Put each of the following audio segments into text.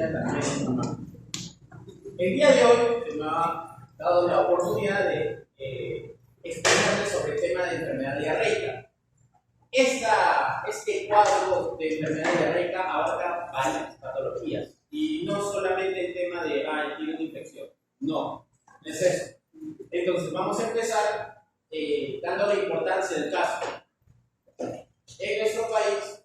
sea también. El día de hoy se me ha dado la oportunidad de explicarles sobre el tema de enfermedad diarreica. Este cuadro de enfermedad diarreica abarca varias patologías y no solamente el tema de tiene una infección, no es eso. Entonces vamos a empezar dando la importancia del caso. En nuestro país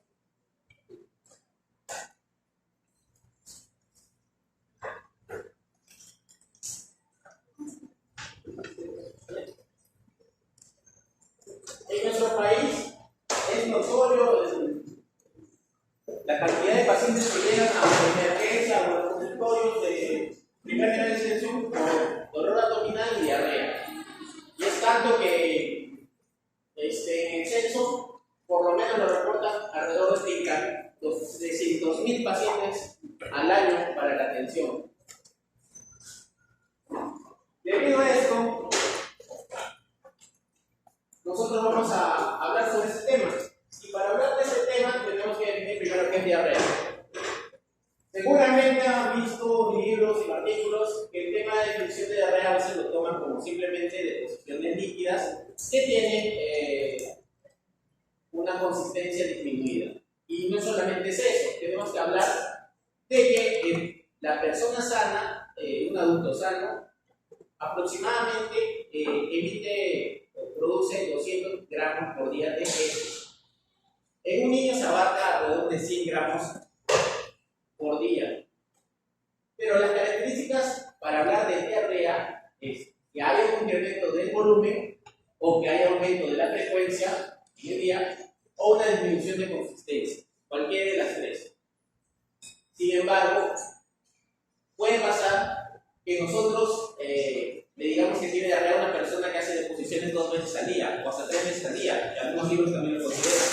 es notorio la cantidad de pacientes que llegan a la emergencia o a los consultorios de primer nivel de atención por dolor abdominal y diarrea. Y es tanto que en el censo, por lo menos lo reportan alrededor de 300.000 pacientes al año para la atención. Debido a esto, nosotros vamos a hablar sobre este tema. Y para hablar de este tema, tenemos que definir primero qué es diarrea. Seguramente han visto libros y artículos que el tema de definición de diarrea a veces lo toman como simplemente deposiciones líquidas que tienen una consistencia disminuida. Y no solamente es eso, tenemos que hablar de que la persona sana, un adulto sano, aproximadamente produce 200 gramos por día de heces. En un niño se abarca alrededor de 100 gramos por día. Pero las características para hablar de diarrea es que haya un incremento del volumen o que haya aumento de la frecuencia en el día o una disminución de consistencia, cualquiera de las tres. Sin embargo, puede pasar que nosotros le digamos que tiene diarrea a una persona que hace deposiciones 2 veces al día o hasta 3 veces al día, y algunos libros también lo consideran.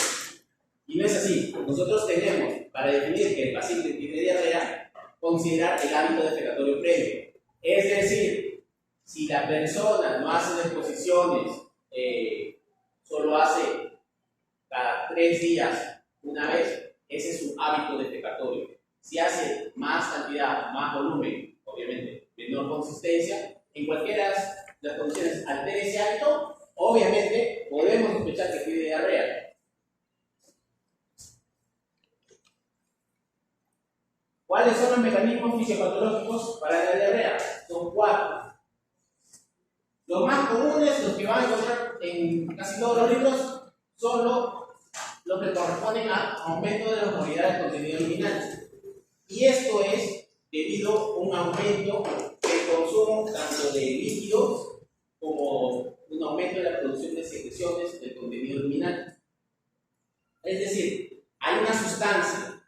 Y no es así. Nosotros tenemos, para definir que el paciente tiene diarrea, considerar el hábito defecatorio previo. Es decir, si la persona no hace deposiciones, solo hace cada 3 días una vez, ese es su hábito defecatorio. Si hace más cantidad, más volumen, obviamente menor consistencia, en cualquiera de las condiciones altere ese hábito, obviamente podemos sospechar que tiene diarrea. ¿Cuáles son los mecanismos fisiopatológicos para la diarrea? Son 4. Los más comunes, los que van a encontrar en casi todos los libros, son los que corresponden a aumento de la osmolalidad del contenido luminal. Y esto es debido a un aumento del consumo tanto de líquidos como un aumento de la producción de secreciones del contenido luminal. Es decir, hay una sustancia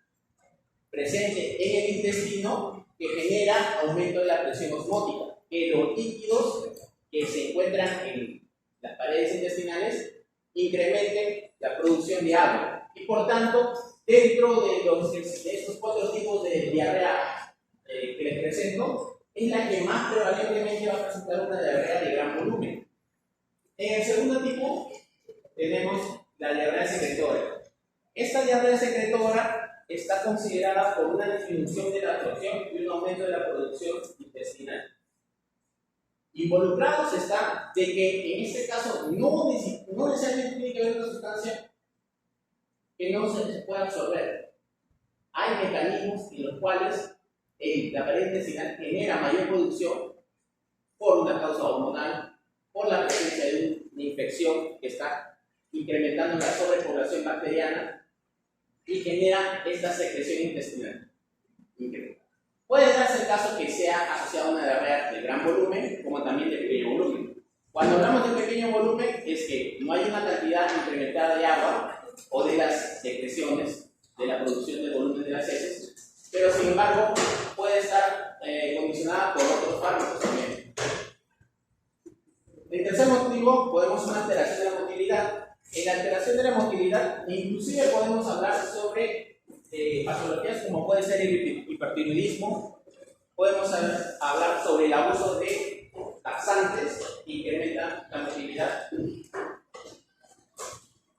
presente en el intestino que genera aumento de la presión osmótica, que los líquidos que se encuentran en las paredes intestinales incrementen la producción de agua. Y por tanto, dentro de estos 4 tipos de diarrea que les presento, es la que más prevalentemente va a presentar una diarrea de gran volumen. En el segundo tipo tenemos la diarrea secretora. Esta diarrea secretora está considerada por una disminución de la absorción y un aumento de la producción intestinal. Involucrados está de que en este caso no necesariamente tiene que haber una sustancia que no se pueda absorber. Hay mecanismos en los cuales la pared intestinal genera mayor producción por una causa hormonal, por la presencia de una infección que está incrementando la sobrepoblación bacteriana y genera esta secreción intestinal. Puede darse el caso que sea asociado a una diarrea de gran volumen, como también de pequeño volumen. Cuando hablamos de pequeño volumen, es que no hay una cantidad incrementada de agua o de las secreciones, de la producción de volumen de las heces, pero sin embargo puede estar condicionada por otros fármacos también. El tercer motivo, podemos una alteración de la motilidad. En la alteración de la motilidad, inclusive podemos hablar sobre patologías como puede ser el hipertiroidismo, podemos hablar sobre el abuso de laxantes que incrementan la motilidad.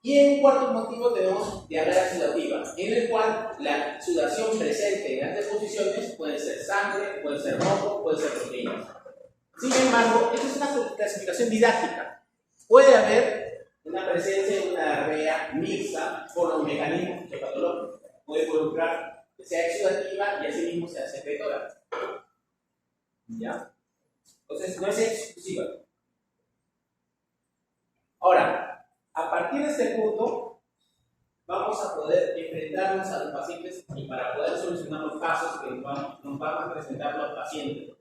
Y en un cuarto motivo tenemos diarrea sudativa, en el cual la sudación presente en las deposiciones puede ser sangre, puede ser moco, puede ser proteínas. Sin embargo, esta es una clasificación didáctica. Puede haber una presencia de una diarrea mixta por los mecanismos fisiopatológicos. Puede involucrar que sea exudativa y asimismo sea secretora. ¿Ya? Entonces, no es exclusiva. Ahora, a partir de este punto, vamos a poder enfrentarnos a los pacientes y para poder solucionar los casos que nos van a presentar los pacientes.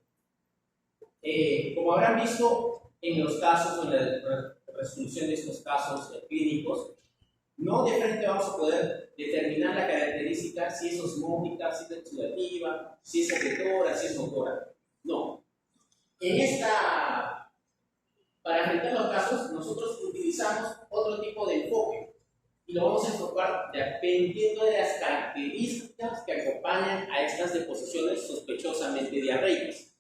Como habrán visto en los casos, en la resolución de estos casos clínicos, no de frente vamos a poder determinar la característica si es osmótica, si es exudativa, si es secretora, si es motora. No. Para enfrentar los casos, nosotros utilizamos otro tipo de enfoque y lo vamos a enfocar dependiendo de las características que acompañan a estas deposiciones sospechosamente diarreicas.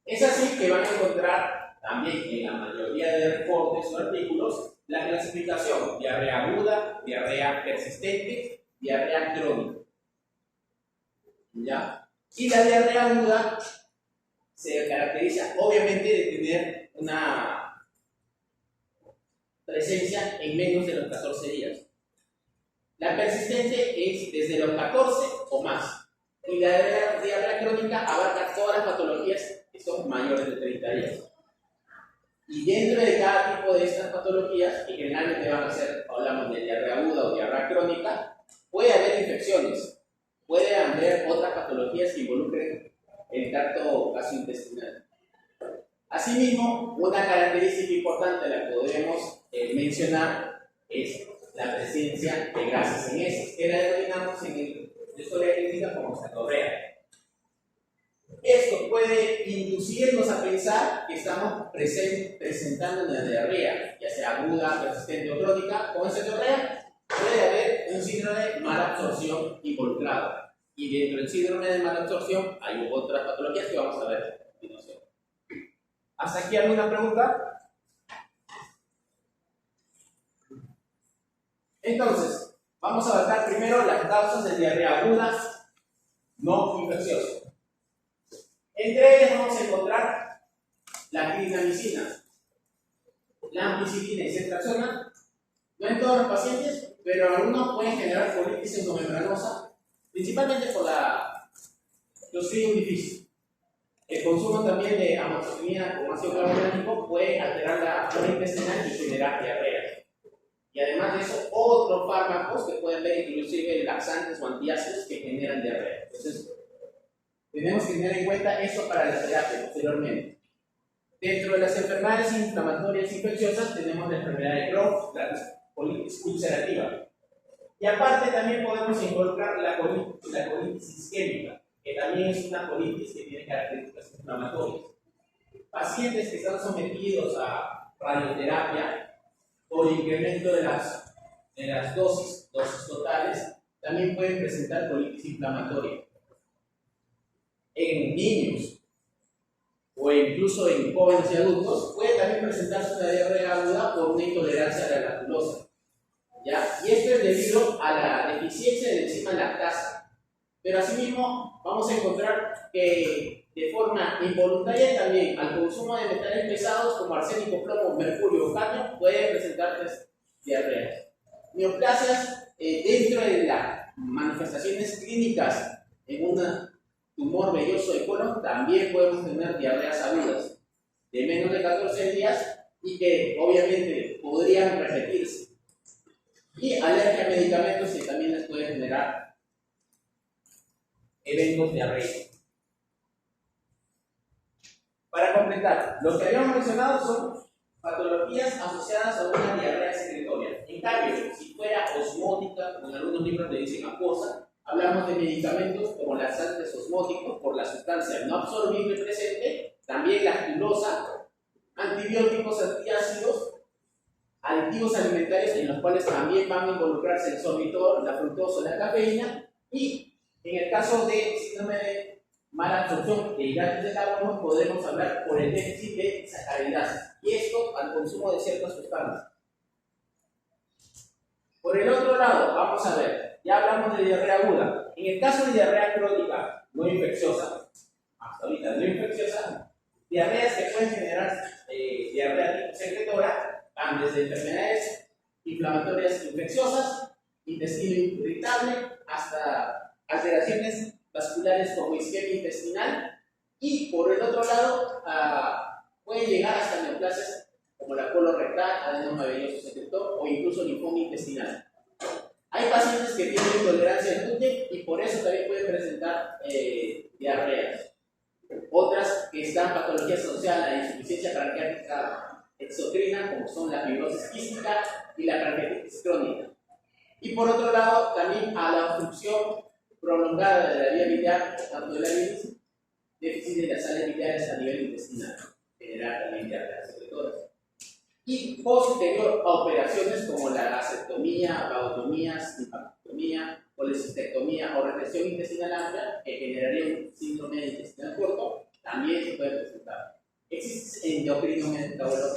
Es así que van a encontrar también en la mayoría de reportes o artículos la clasificación diarrea aguda, diarrea persistente, diarrea crónica. ¿Ya? Y la diarrea aguda se caracteriza obviamente de tener una presencia en menos de los 14 días. La persistente es desde los 14 o más. Y la diarrea crónica abarca todas las patologías que son mayores de 30 días. Y dentro de cada tipo de estas patologías, que generalmente van a ser, hablamos de diarrea aguda o diarrea crónica, puede haber infecciones, puede haber otras patologías que involucren el tracto gastrointestinal. Asimismo, una característica importante la que podemos mencionar es la presencia de gases en heces, que la denominamos en la historia clínica como seborrea. Esto puede inducirnos a pensar que estamos presentando una diarrea, ya sea aguda, persistente o crónica. Con esa diarrea puede haber un síndrome de mala absorción involucrado. Y dentro del síndrome de mala absorción hay otras patologías que vamos a ver a continuación. ¿Hasta aquí alguna pregunta? Entonces, vamos a abarcar primero las causas de diarrea aguda no infecciosa. Entre ellas vamos a encontrar la clindamicina, la ampicilina y ceftriaxona. No en todos los pacientes, pero algunos pueden generar colitis endomembranosa, principalmente por la Clostridium difficile. El consumo también de amoxicilina o ácido clorhidrato puede alterar la flora intestinal y generar diarrea. Y además de eso, otros fármacos que pueden ver inclusive laxantes o antiácidos que generan diarrea. Entonces, tenemos que tener en cuenta eso para la terapia posteriormente. Dentro de las enfermedades inflamatorias infecciosas tenemos la enfermedad de Crohn, la colitis ulcerativa. Y aparte también podemos involucrar la colitis isquémica, que también es una colitis que tiene características inflamatorias. Pacientes que están sometidos a radioterapia por incremento de las dosis totales, también pueden presentar colitis inflamatoria. En niños o incluso en jóvenes y adultos puede también presentarse una diarrea aguda por una intolerancia a la lactulosa. ¿Ya? Y esto es debido a la deficiencia de la enzima lactasa. Pero asimismo vamos a encontrar que de forma involuntaria también al consumo de metales pesados como arsénico, plomo, mercurio o cadmio puede presentarse diarreas. Neoplasias dentro de las manifestaciones clínicas en un tumor velloso de colon también podemos tener diarreas agudas de menos de 14 días y que obviamente podrían repetirse. Y alergia a medicamentos que también les puede generar eventos diarreicos. Para completar, lo que habíamos mencionado son patologías asociadas a una diarrea secretoria. En cambio, si fuera osmótica, como en algunos libros le dicen acuosa, hablamos de medicamentos como laxantes osmóticos por la sustancia no absorbible presente, también lactulosa, antibióticos antiácidos, aditivos alimentarios en los cuales también van a involucrarse el sorbitol, la fructosa, la cafeína, y en el caso de síndrome de mala absorción de hidratos de carbono podemos hablar por el déficit de sacaridasa, y esto al consumo de ciertas sustancias. Por el otro lado, vamos a ver, ya hablamos de diarrea aguda. En el caso de diarrea crónica no Diarreas que pueden generar diarrea tipo secretora van desde enfermedades inflamatorias infecciosas, intestino irritable, hasta alteraciones vasculares como isquemia intestinal, y por el otro lado puede llegar hasta neoplasias como la colorectal, adenoma velloso secretor o incluso linfoma intestinal. Hay pacientes que tienen intolerancia al gluten y por eso también pueden presentar diarreas. Otras que están patologías asociadas a la insuficiencia pancreática exocrina, como son la fibrosis quística y la pancreatitis crónica. Y por otro lado, también a la obstrucción prolongada de la vía biliar, tanto de la bilis, déficit de las sales biliares a nivel intestinal, generar también diarreas secretoras. Y posterior a operaciones como la gastrectomía, vagotomía, simpactomía, colecistectomía o retención intestinal amplia, que generaría un síndrome intestinal corto, también se puede presentar. Existe endocrinometabólicos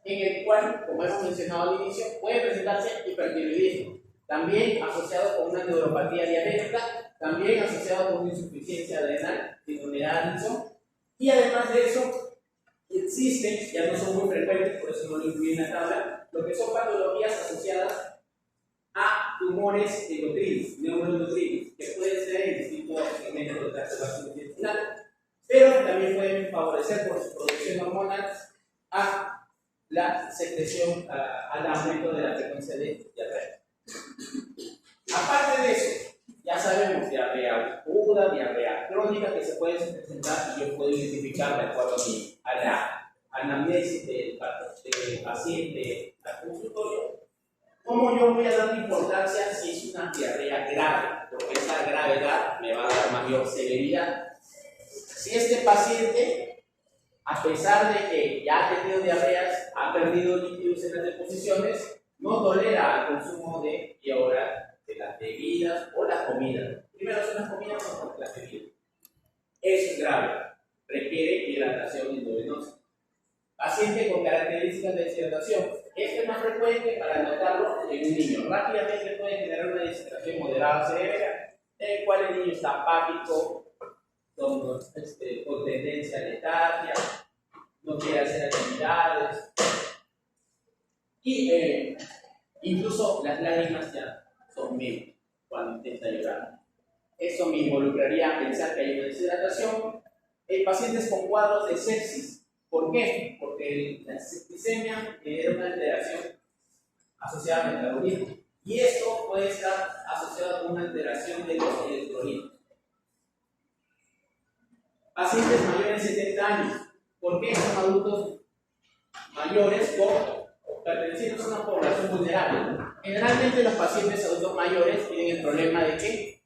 en el cual, como hemos mencionado al inicio, puede presentarse hipertiroidismo, también asociado con una neuropatía diabética, también asociado con una insuficiencia adrenal, síndrome de Addison, y además de eso, existen, ya no son muy frecuentes, por eso no lo incluí en la tabla, lo que son patologías asociadas a tumores endocrinos, neuroendocrinos, que pueden ser en distintos segmentos de la observación intestinal, pero también pueden favorecer por su producción hormonal a la secreción, al aumento de la frecuencia de diarrea. Aparte de eso, ya sabemos diarrea aguda, diarrea crónica, que se pueden presentar y yo puedo identificar de acuerdo a la anamnesis del paciente al consultorio. ¿Cómo yo voy a dar importancia si es una diarrea grave? Porque esa gravedad me va a dar mayor severidad. Si este paciente, a pesar de que ya ha tenido diarreas, ha perdido líquidos en las deposiciones, no tolera el consumo de vía oral de las bebidas o las comidas. Primero son las comidas o las bebidas. Eso es grave. Requiere hidratación endovenosa. Paciente con características de deshidratación. Este es más frecuente para notarlo en un niño. Rápidamente puede generar una deshidratación moderada severa, en el cual el niño está apático, con tendencia a letargia, no quiere hacer actividades, y incluso las lágrimas ya son menos cuando intenta llorar. Eso me involucraría a pensar que hay una deshidratación en pacientes con cuadros de sepsis. ¿Por qué? Porque la septicemia era una alteración asociada al metabolismo y esto puede estar asociado con una alteración de los electrolitos. Pacientes mayores de 70 años. ¿Por qué? Son adultos mayores pertenecientes a una población vulnerable. Generalmente los pacientes adultos mayores tienen el problema de que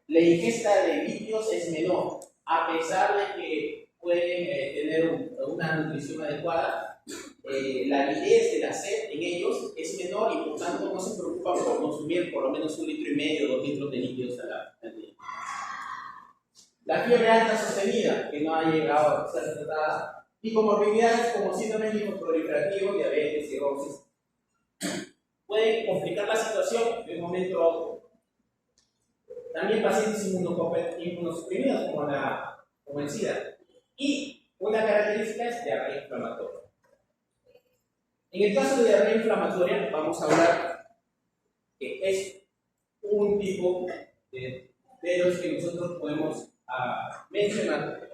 la ingesta de líquidos es menor, a pesar de que pueden tener una nutrición adecuada, la aridez de la sed en ellos es menor y por tanto no se preocupan por consumir por lo menos 1,5 litros, 2 litros de líquidos al día. La fiebre alta sostenida, que no ha llegado a ser tratada, y comorbilidades como síndrome linfoproliferativo, diabetes, cirrosis, pueden complicar la situación de un momento a otro. También pacientes inmunosuprimidos como el SIDA. Y una característica es diarrea inflamatoria. En el caso de diarrea inflamatoria, vamos a hablar que es un tipo de los que nosotros podemos mencionar.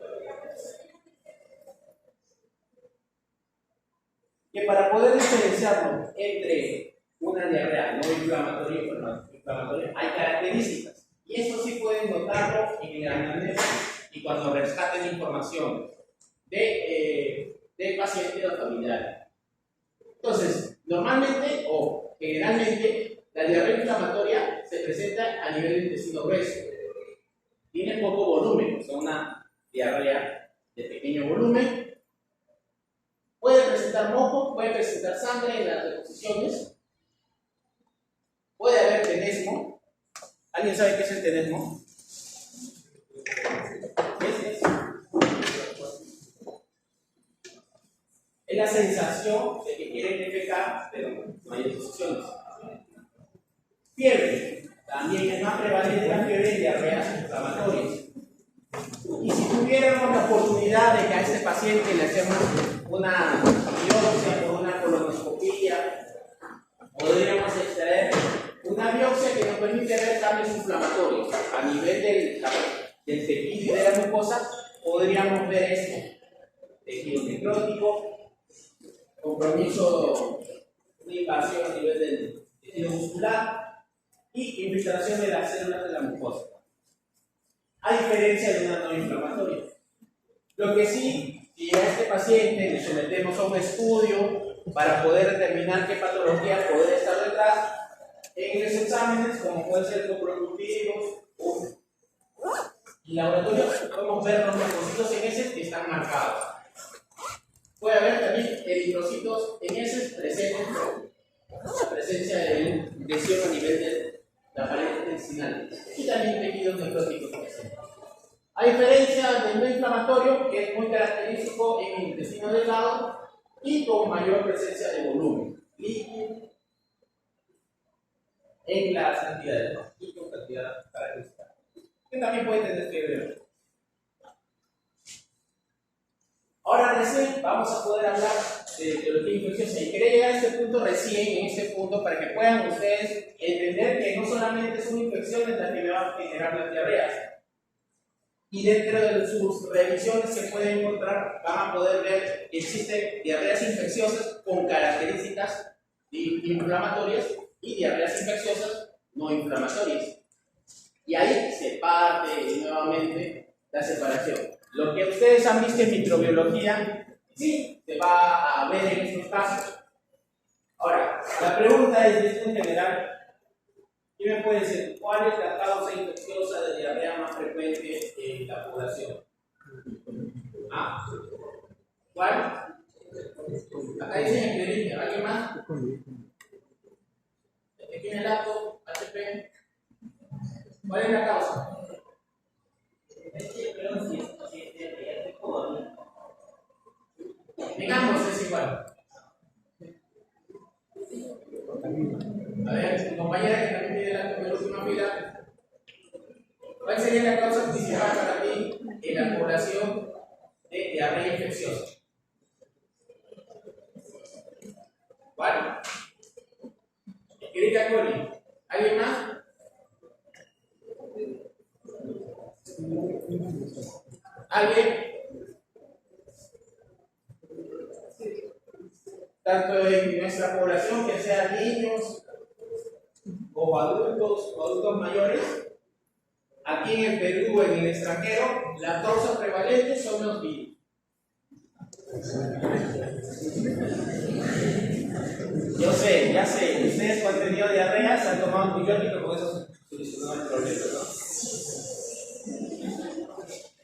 Que para poder diferenciarlo entre una diarrea no inflamatoria y inflamatoria, hay características. Y esto sí pueden notarlo en el anamnesis y cuando rescaten información del paciente o familiar. Entonces, normalmente o generalmente, la diarrea inflamatoria se presenta a nivel del intestino grueso. Tiene poco volumen, o sea, una diarrea de pequeño volumen. Puede presentar moco, puede presentar sangre en las deposiciones. Puede haber tenesmo. ¿Alguien sabe qué es el tenesmo? Es la sensación de que quieren defecar, pero no hay deposiciones. Fiebre. También es más prevalente la fiebre en diarreas inflamatorias. Y si tuviéramos la oportunidad paciente le hacemos una biopsia o una colonoscopia, podríamos extraer una biopsia que nos permite ver cambios inflamatorios a nivel del tejido y de la mucosa. Podríamos ver esto: tejido necrótico, compromiso de invasión a nivel del tejido muscular y infiltración de las células de la mucosa, a diferencia de una no inflamatoria. Lo que sí, si a este paciente le sometemos a un estudio para poder determinar qué patología podría estar detrás, en los exámenes, como pueden ser coproductivos y laboratorios, podemos ver los linfocitos en ese que están marcados. Puede haber también eritrocitos en ese presentes la presencia de lesión a nivel de la pared intestinal y también tejidos necróticos presentes. A diferencia del no inflamatorio, que es muy característico en el intestino delgado y con mayor presencia de volumen líquido en las cantidades y con cantidad característica, que también puede tener fiebre. Ahora recién vamos a poder hablar de etiología infecciosa y quería llegar a este punto recién, en este punto, para que puedan ustedes entender que no solamente son infecciones las que me van a generar las diarreas, y dentro de sus revisiones se pueden encontrar, van a poder ver que existen diarreas infecciosas con características inflamatorias y diarreas infecciosas no inflamatorias. Y ahí se parte nuevamente la separación. Lo que ustedes han visto en microbiología, sí, se va a ver en estos casos. Ahora, la pregunta es, de esto en general, ¿quién me puede decir cuál es la causa infecciosa de diarrea más frecuente en la población? Ah, ¿cuál? Acá dice Enterina, ¿alguien más? Equinelato, HP. ¿Cuál es la causa? Digamos, es igual. A ver, tu compañera que también tiene la última fila, ¿cuál sería la causa principal para ti en la población de diarrea infecciosa? ¿Cuál? Escherichia coli. ¿Alguien más? ¿Alguien? Tanto en nuestra población, que sean niños o adultos mayores, aquí en el Perú o en el extranjero, la causa prevalente son los virus. Yo sé, ya sé, ustedes cuando han tenido diarrea se han tomado antibióticos, con eso solucionaron el problema, ¿no?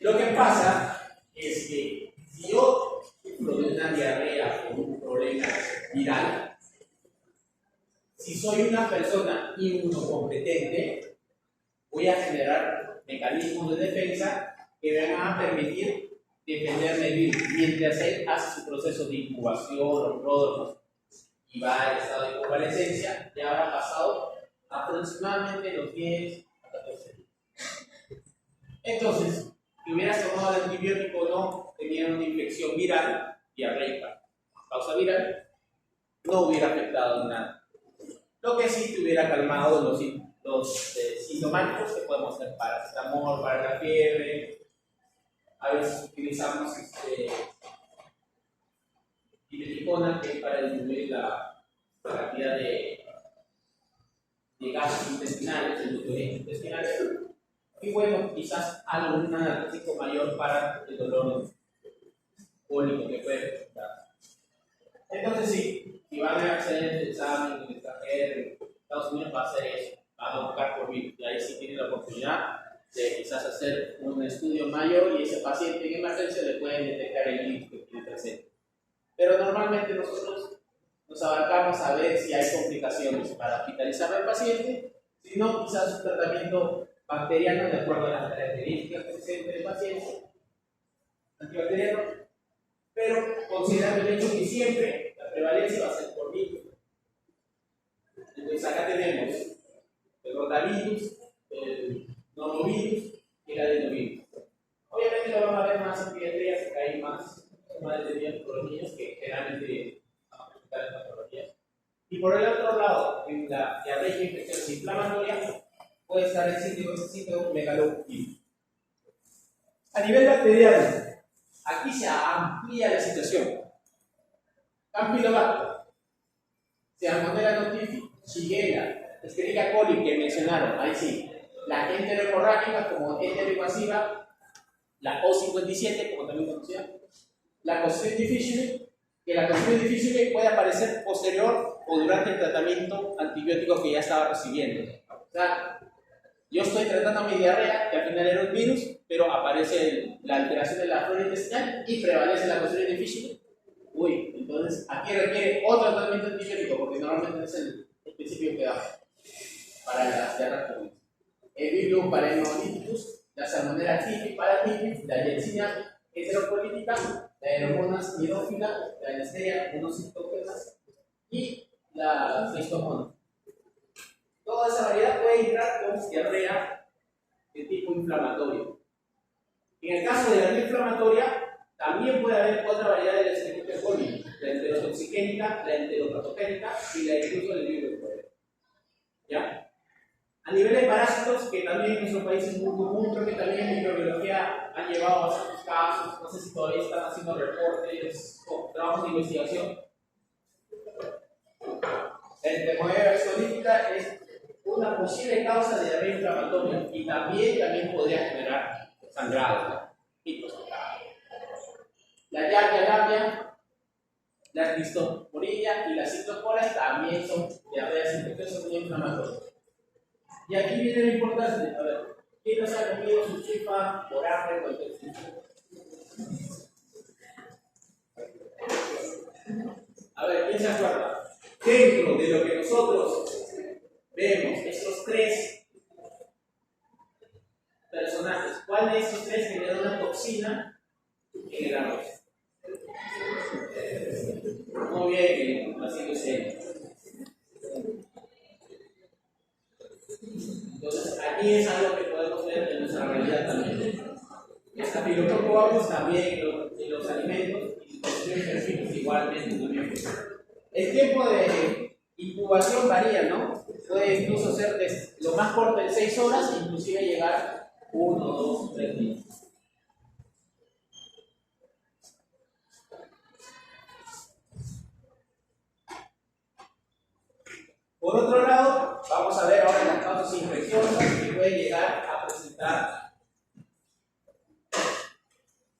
Lo que pasa es que si yo sufro de una diarrea o un problema viral, si soy una persona inmunocompetente, voy a generar mecanismos de defensa que me van a permitir defenderme del virus, mientras él hace su proceso de incubación o pródromos y va al estado de convalescencia. Ya habrá pasado aproximadamente los 10 a 14 días. Entonces, si hubieras tomado el antibiótico o no, tenía una infección viral, diarreica, causa viral, no hubiera afectado en nada. Lo que sí te hubiera calmado los sintomáticos que podemos hacer paracetamol para la fiebre. A veces utilizamos imeticona, que es para disminuir la cantidad de gases intestinales, de nutrientes intestinales. Y bueno, quizás algún analgésico mayor para el dolor cólico que puede presentar. Entonces sí, si van a hacer el examen en el extranjero, en Estados Unidos, va a hacer eso, van a buscar por virus. Y ahí sí tienen la oportunidad de quizás hacer un estudio mayor y ese paciente en emergencia le pueden detectar el virus que tiene presente. Pero normalmente nosotros nos abarcamos a ver si hay complicaciones para hospitalizar al paciente, si no, quizás un tratamiento bacteriano de acuerdo a las características presentes del paciente, antibacteriano, pero considerando el hecho que siempre la prevalencia va a ser por virus. Entonces acá tenemos el rotavirus, el norovirus y el adenovirus. Obviamente lo vamos a ver más en pediatría porque hay más mal entendido por los niños que generalmente van a presentar estas patologías. Y por el otro lado, en la diarrea infecciosa inflamatoria, puede estar el sitio megalocútico. A nivel bacteriano, aquí se amplía la situación. Campylobacter, Salmonella notifi, Shigella, Escherichia coli que mencionaron, ahí sí. La enterohemorrágica como enteroinvasiva, la O57 como también conocida, la Clostridium difficile, que la Clostridium difficile puede aparecer posterior o durante el tratamiento antibiótico que ya estaba recibiendo. O sea, yo estoy tratando mi diarrea, que al final era un virus, pero aparece la alteración de la flora intestinal y prevalece la Clostridium difficile. Uy, entonces aquí requiere otro tratamiento antibiótico, porque normalmente es el principio que da para las diarreas comunes. El Vibrio pneumoniticus, la Salmonella typhi, paratyphi, la Yersinia heteropolítica, la Aeromonas nidófila, la Listeria monocytogenes y la Schistosomum. Toda esa variedad puede entrar con diarrea de tipo inflamatorio. En el caso de la diarrea inflamatoria, también puede haber otra variedad de la Escherichia coli, la enterotoxigénica, la enteropatogénica y la incluso del Vibrio. ¿Ya? A nivel de parásitos, que también en nuestro país es muy común, creo que también en microbiología han llevado bastantes casos, no sé si todavía están haciendo reportes o trabajos de investigación. La enfermedad exolítica es una posible causa de diarrea inflamatoria y también podría generar sangrado. La Giardia labia, la Cristosporilla y las citosporas también son diarreas infecciosas muy inflamatorias. Y aquí viene lo importante, a ver, ¿quién nos ha comido su chifa por hambre o cualquier sitio? A ver, ¿quién se acuerda? Dentro de lo que nosotros vemos, estos tres personajes, ¿cuál de estos tres genera una toxina en el arroz? Muy bien, así es. Entonces, aquí es algo que podemos ver en nuestra realidad también. Estafilococcus también en los alimentos y los perfiles igualmente también. El tiempo de incubación varía, ¿no? Puede incluso ser lo más corto de 6 horas, inclusive llegar 1, 2, 3 días. Por otro lado, vamos a ver ahora las causas infecciosas que pueden llegar a presentar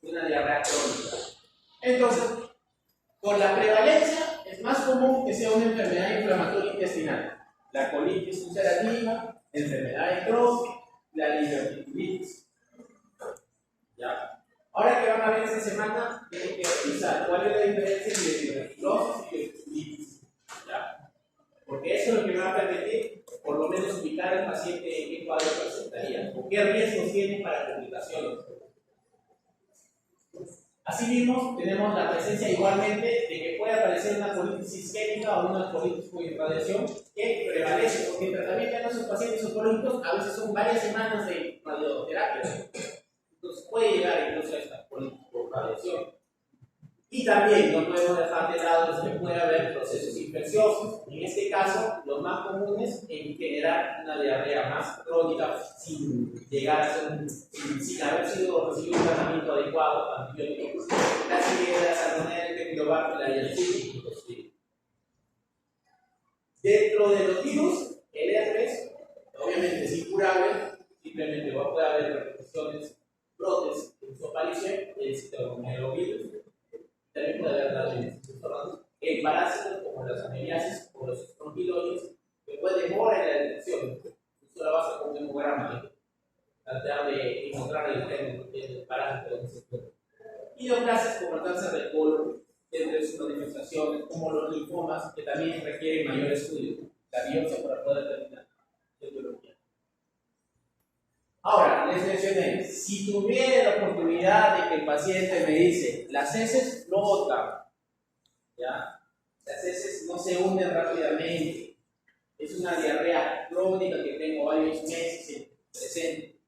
una diarrea crónica. Entonces, por la prevalencia, es más común que sea una enfermedad inflamatoria intestinal. La colitis ulcerativa, enfermedad de Crohn, la diverticulitis. ¿Ya? Ahora que van a ver esta semana, tienen que revisar cuál es la diferencia entre diverticulosis y diverticulitis. ¿Ya? Porque eso es lo que me va a permitir, por lo menos, ubicar al paciente en qué cuadro presentaría, o qué riesgos tiene para complicaciones. Asimismo, tenemos la presencia igualmente de que puede aparecer una colitis isquémica o una colitis por irradiación que prevalece, porque el tratamiento de nuestros pacientes oncológicos a veces son varias semanas de radioterapia. Entonces puede llegar incluso a esta colitis por radiación. Y también no podemos dejar de lado que puede haber procesos infecciosos. En este caso, los más comunes en generar una diarrea más crónica sin llegar a ser sin haber sido recibido un tratamiento adecuado antibiótico. La Shigella, Salmonella, Enterobacter, la Yersinia. Dentro de los virus, el herpes, obviamente es incurable, simplemente va a poder haber repercusiones, brotes, aparición del citomegavirus. También puede haber daños en parásitos como las ameliasis o los estronquiloides que pueden demorar en la detección. Esto la basa con un hemograma, tratar de encontrar el parásito donde se encuentra. Y neoplasias como el cáncer de colon, entre sus manifestaciones, como los linfomas, que también requieren mayor estudio, la biopsia para poder determinar la etiología. Ahora, les mencioné, si tuviera la oportunidad de que el paciente me dice, las heces no botan, ¿ya? Las heces no se hunden rápidamente, es una diarrea crónica que tengo varios meses presente,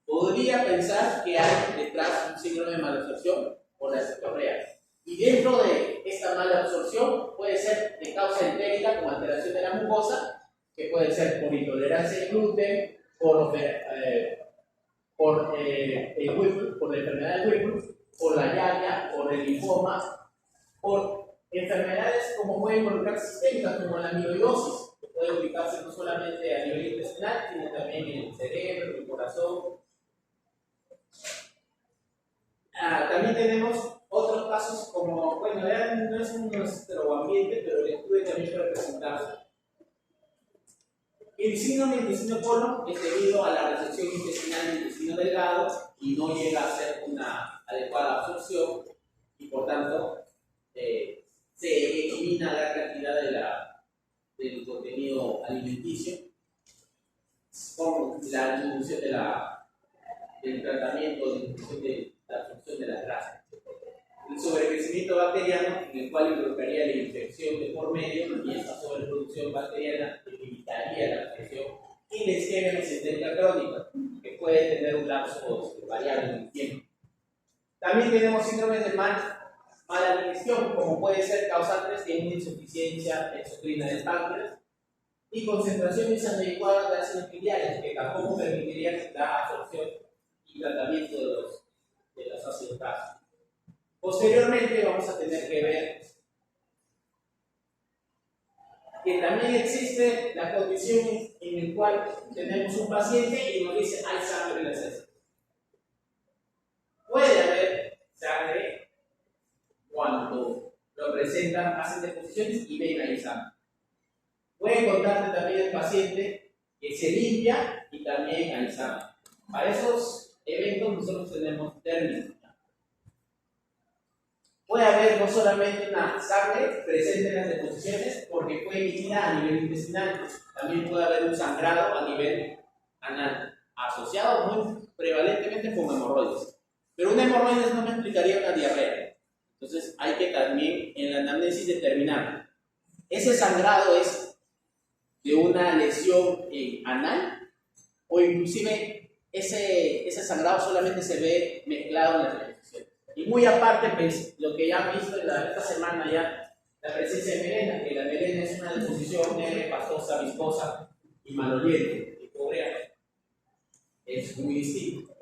podría pensar que hay detrás un síndrome de malabsorción o la cetorea. Y dentro de esta mala absorción puede ser de causa entérica como alteración de la mucosa, que puede ser por intolerancia al gluten, por el Whipple, por la enfermedad de Whipple, por la llaga, por el linfoma, por enfermedades como pueden involucrar sistémicas como la amiloidosis, que puede ubicarse no solamente a nivel intestinal, sino también en el cerebro, el corazón. También tenemos otros casos como, bueno, ya no es nuestro ambiente, pero el estudio también puede presentarse. El síndrome de intestino colon es debido a la resección intestinal del intestino delgado y no llega a ser una adecuada absorción y por tanto se elimina gran cantidad del contenido alimenticio con la disminución del tratamiento de disminución de la absorción de las grasas. El sobrecrecimiento bacteriano, en el cual involucraría la infección de por medio, y esta sobreproducción bacteriana limitaría la infección, y la isquemia mesentérica crónica, que puede tener un lapso variable en el tiempo. También tenemos síndromes de mala digestión, como puede ser causantes de una insuficiencia exocrina del páncreas y concentraciones inadecuadas de ácidos biliares, que tampoco permitirían la absorción y tratamiento de los ácidos grasos. Posteriormente vamos a tener que ver que también existe la condición en la cual tenemos un paciente y nos dice hay sangre en las heces. Puede haber sangre cuando lo presentan, hacen deposiciones y ven ahí sangre. Puede contarte también el paciente que se limpia y también hay sangre. Para esos eventos nosotros tenemos términos. Puede haber no solamente una sangre presente en las deposiciones porque fue emitida a nivel intestinal, también puede haber un sangrado a nivel anal, asociado muy prevalentemente con hemorroides. Pero una hemorroides no me explicaría una diarrea. Entonces hay que también en la anamnesis determinar, ¿ese sangrado es de una lesión anal o inclusive ese sangrado solamente se ve mezclado en las deposiciones? Y muy aparte, pues, lo que ya han visto esta semana ya, la presencia de melena, que la melena es una deposición negra, pastosa, viscosa y maloliente, y cobreana. Es muy distinto.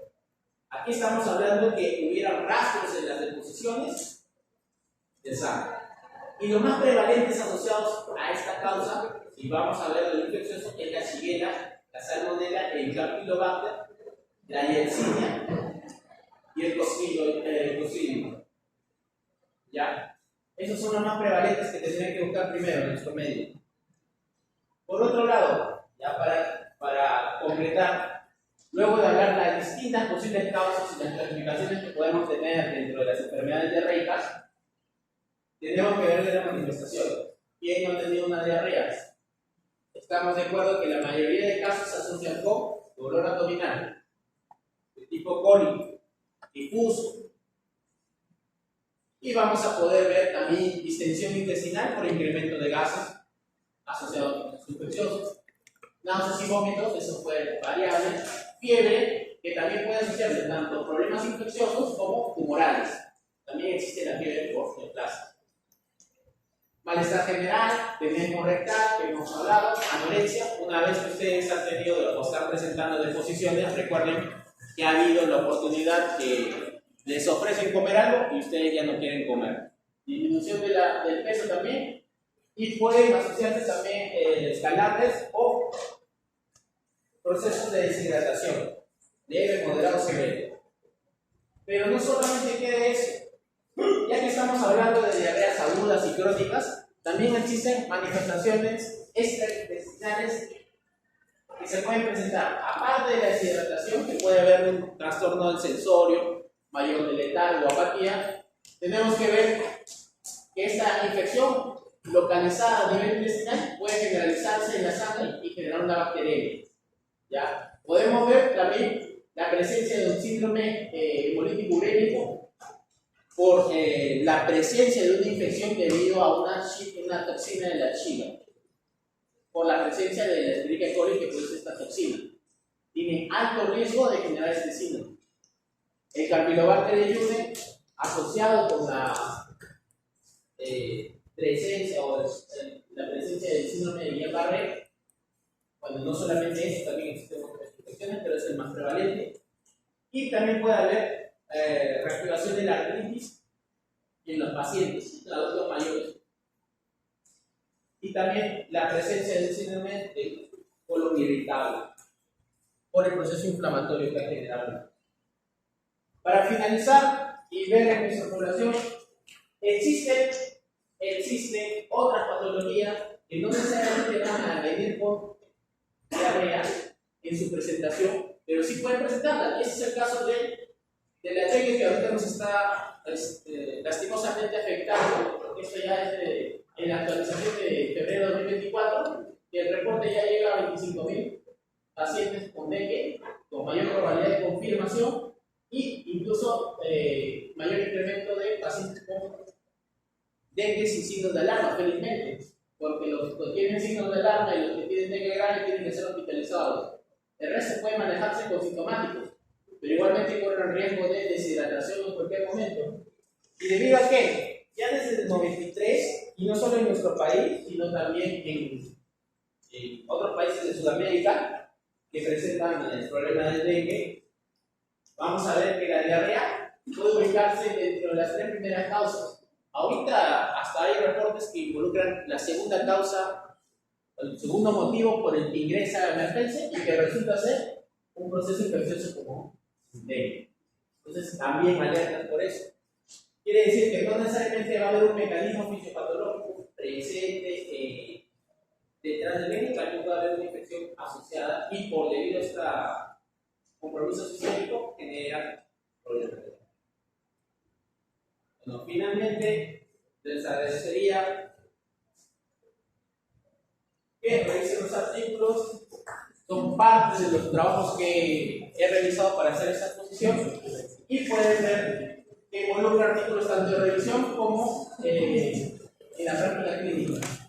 Aquí estamos hablando que hubieran rastros en las deposiciones de sangre. Y los más prevalentes asociados a esta causa, si vamos a ver lo infeccioso, es la shigella, la salmonella, el campylobacter, la yersinia y el clostridium. ¿Ya? Esos son los más prevalentes que tendrían que buscar primero en nuestro medio. Por otro lado, ya para completar, luego de hablar de las distintas posibles causas y las clasificaciones que podemos tener dentro de las enfermedades diarreicas, tenemos que ver de la manifestación. ¿Quién no ha tenido una diarrea? Estamos de acuerdo que la mayoría de casos se asocian con dolor abdominal, de tipo cólico, difuso, y vamos a poder ver también distensión intestinal por incremento de gases asociados a procesos infecciosos, náuseas y vómitos, eso puede ser variable, fiebre, que también puede asociarse tanto problemas infecciosos como tumorales. También existe la fiebre por neoplasia. Malestar general, tenemos rectal, que hemos hablado, anorexia. Una vez que ustedes han tenido o están presentando deposiciones, recuerden que ha habido la oportunidad que les ofrecen comer algo y ustedes ya no quieren comer. Disminución del peso también, y pueden asociarse también calambres o procesos de deshidratación, leve, moderado, severo. Pero no solamente queda eso. Ya que estamos hablando de diarreas agudas y crónicas, también existen manifestaciones extraintestinales que se pueden presentar. Aparte de la deshidratación, que puede haber un trastorno del sensorio, mayor de letargo o apatía, tenemos que ver que esta infección localizada a nivel intestinal puede generalizarse en la sangre y generar una bacteriemia. ¿Ya? Podemos ver también la presencia de un síndrome hemolítico urémico por la presencia de una infección debido a una toxina de la Shiga, por la presencia de la Escherichia coli que produce esta toxina. Tiene alto riesgo de generar este síndrome. El Campylobacter jejuni, asociado con la presencia o la presencia del síndrome de Guillain-Barré. Bueno, no solamente eso, también existen otras infecciones, pero es el más prevalente. Y también puede haber reactivación de la artritis en los pacientes, en adultos mayores. Y también la presencia del síndrome de colon irritable por el proceso inflamatorio que ha generado. Para finalizar y ver en nuestra población, existen otras patologías que no necesariamente van a venir con diarrea en su presentación, pero sí pueden presentarla. Y ese es el caso de la dengue, que ahorita nos está lastimosamente afectando, porque esto ya es en la actualización de febrero de 2024, que el reporte ya llega a 25.000 pacientes con dengue, con mayor probabilidad de confirmación e incluso mayor incremento de pacientes con dengue sin signos de alarma, felizmente, porque los que tienen signos de alarma y los que tienen dengue grave tienen que ser hospitalizados. El resto puede manejarse con sintomáticos, pero igualmente corren riesgo de deshidratación en cualquier momento. ¿Y debido a qué? Ya desde el 93, y no solo en nuestro país, sino también en otros países de Sudamérica que presentan el problema del dengue, vamos a ver que la diarrea puede ubicarse dentro de las 3 primeras causas. Ahorita hasta hay reportes que involucran la segunda causa, el segundo motivo por el que ingresa a emergencia y que resulta ser un proceso infeccioso como dengue. Entonces también alertan por eso. Quiere decir que no necesariamente va a haber un mecanismo fisiopatológico presente detrás del dengue, también puede haber una infección asociada y por debido a este compromiso sistémico genera problemas. Bueno, finalmente les agradecería que revisen los artículos, son parte de los trabajos que he realizado para hacer esta exposición y pueden ver que involucra artículos tanto de revisión como en la práctica clínica.